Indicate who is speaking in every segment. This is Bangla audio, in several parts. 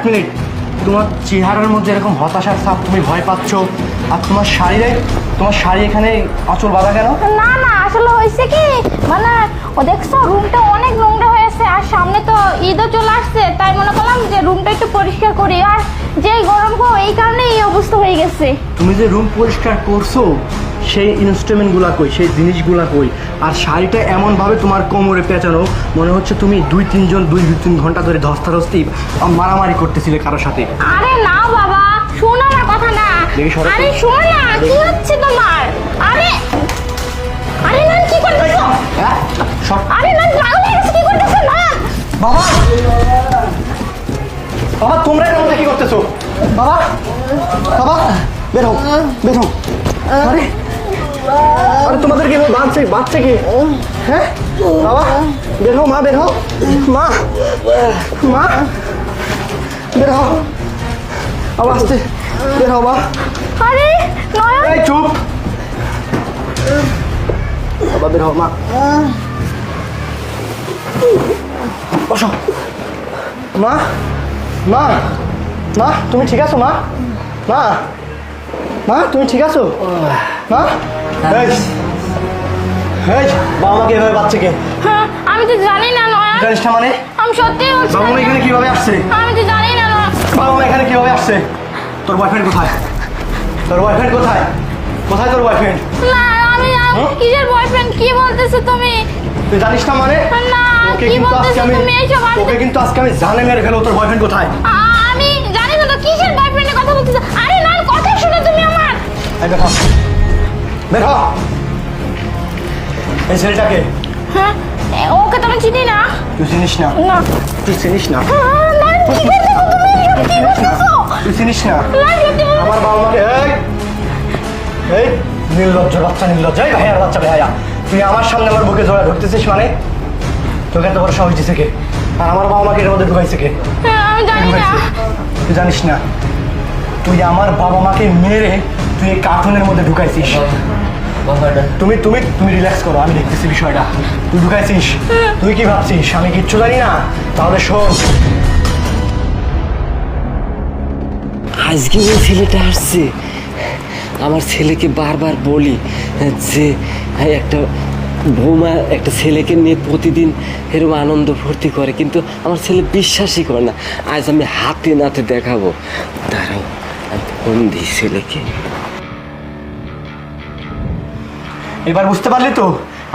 Speaker 1: মিনিট, তোমার চেহারার মধ্যে এরকম হতাশার ছাপ, তুমি ভয় পাচ্ছ, আর তোমার শাড়ি এখানে আঁচল বাঁধা কেন?
Speaker 2: না না, আসলে হয়েছে কি, মানে ও দেখছো রুমটা অনেক নোংরা হয়েছে, আর সামনে তো ঈদও চলে আসছে, তাই মনে করলাম যে রুমটা একটু পরিষ্কার করি। আর যেই গরম গো, এই কারণে এই অবস্থা হয়ে গেছে।
Speaker 1: তুমি যে রুম পরিষ্কার করছো সেই ইনস্ট্রুমেন্টগুলা কই, সেই জিনিসগুলা কই? আর শাড়িটা এমনভাবে তোমার কোমরে পেঁচানো, মনে হচ্ছে তুমি দুই তিন ঘন্টা ধরে ধস্তাধস্তি মারামারি করতেছিলে কারোর সাথে।
Speaker 2: আরে না বাবা, শোনো না কথা না।
Speaker 1: দেখি সরো।
Speaker 2: আরে শোনো না, কি হচ্ছে তোমার? আরে আরে না, কি করতেছো?
Speaker 1: হ্যাঁ সব।
Speaker 2: আরে না, পাগল হয়ে গেছো, কি করতেছো না?
Speaker 1: বাবা বাবা, তোমরা এর মধ্যে কি করতেছো? বাবা বাবা, বের হও বের হও। আরে আরে তোমাদের কি বাচ্চা কি? হ্যাঁ বাবা, বের হও মা, বের হও মা, মা বের হও বাবা, আসতে বের হও মা।
Speaker 2: আরে নয়ন,
Speaker 1: এই চুপ বাবা, বের হও মা, বসো। মা মা মা, তুমি ঠিক আছো মা? মা মা, তুমি ঠিক আছো মা? এই এই, বাবা মাকে এভাবে বাচ্চাকে
Speaker 2: হ্যাঁ, আমি তো জানি না নয়ন,
Speaker 1: জানিস না মানে?
Speaker 2: আমি সত্যি বলছি।
Speaker 1: বাবা মা এখানে কিভাবে আসছে?
Speaker 2: আমি তো জানি না নয়ন।
Speaker 1: বাবা মা এখানে কিভাবে আসছে? তোর বয়ফ্রেন্ড কোথায়? তোর বয়ফ্রেন্ড কোথায়? কোথায় তোর বয়ফ্রেন্ড?
Speaker 2: না, আমি কিসের বয়ফ্রেন্ড, কি বলতেছো তুমি?
Speaker 1: তুই জানিস না মানে?
Speaker 2: না,
Speaker 1: তোকে
Speaker 2: কি
Speaker 1: কিন্তু আজকে
Speaker 2: বলতেছো
Speaker 1: আমি
Speaker 2: তুমি এইসব?
Speaker 1: তোকে কিন্তু আজকে আমি জানে মেরে ফেলবো। তোর বয়ফ্রেন্ড কোথায়?
Speaker 2: আমি জানি না তো কিসের বয়ফ্রেন্ডের কথা বলতেছো। আরে না, কথা শোনো তুমি আমার।
Speaker 1: এই বের হ, বের হ। এই ছেলেটাকে
Speaker 2: হ্যাঁ, ওকে তো আমি চিনি না।
Speaker 1: তুই চিনিস না?
Speaker 2: না
Speaker 1: তুই চিনিস না?
Speaker 2: না, কি করতেছো তুমি? এসব কি করতেছো?
Speaker 1: তুই চিনিস না?
Speaker 2: না, সত্যি বলো।
Speaker 1: আমার বাবা মাকে এই নির্লজ্জ বাচ্চা, নির্লজ্জ। এই ভাইয়ার বাচ্চা, ভাইয়া তুই আমার সামনে আমার বুকে জোড়া ধরতেছিস মানে? তোকে এত বড় সাহস দিছে কে? আর আমার বাবা মাকে এর মধ্যে ঢুকাইছে কে?
Speaker 2: হ্যাঁ, আমি জানি না।
Speaker 1: তুই জানিস না? তুই আমার বাবা মাকে মেরে তুই এই কার্টুনের মধ্যে ঢুকাইছিস। তুমি তুমি তুমি রিল্যাক্স করো, আমি দেখতেছি বিষয়টা। তুই ঢুকাইছিস, তুই কি ভাবছিস আমি কিচ্ছু জানি না? তাহলে শোন,
Speaker 3: আজকে ওই ছেলেটা আসছে। আমার ছেলেকে বারবার বলি যে একটা বৌমা একটা ছেলেকে নিয়ে প্রতিদিন এরকম আনন্দ ফুর্তি করে, কিন্তু আমার ছেলে বিশ্বাসই করে না। আজ আমি হাতে নাতে দেখাবো। দাঁড়াও, আমি ফোন দিই ছেলেকে।
Speaker 1: এবার বুঝতে পারলি তো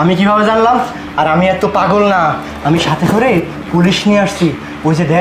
Speaker 1: আমি কিভাবে জানলাম? আর আমি এত পাগল না, আমি সাথে করে পুলিশ নিয়ে আসছি। ওই যে দেখ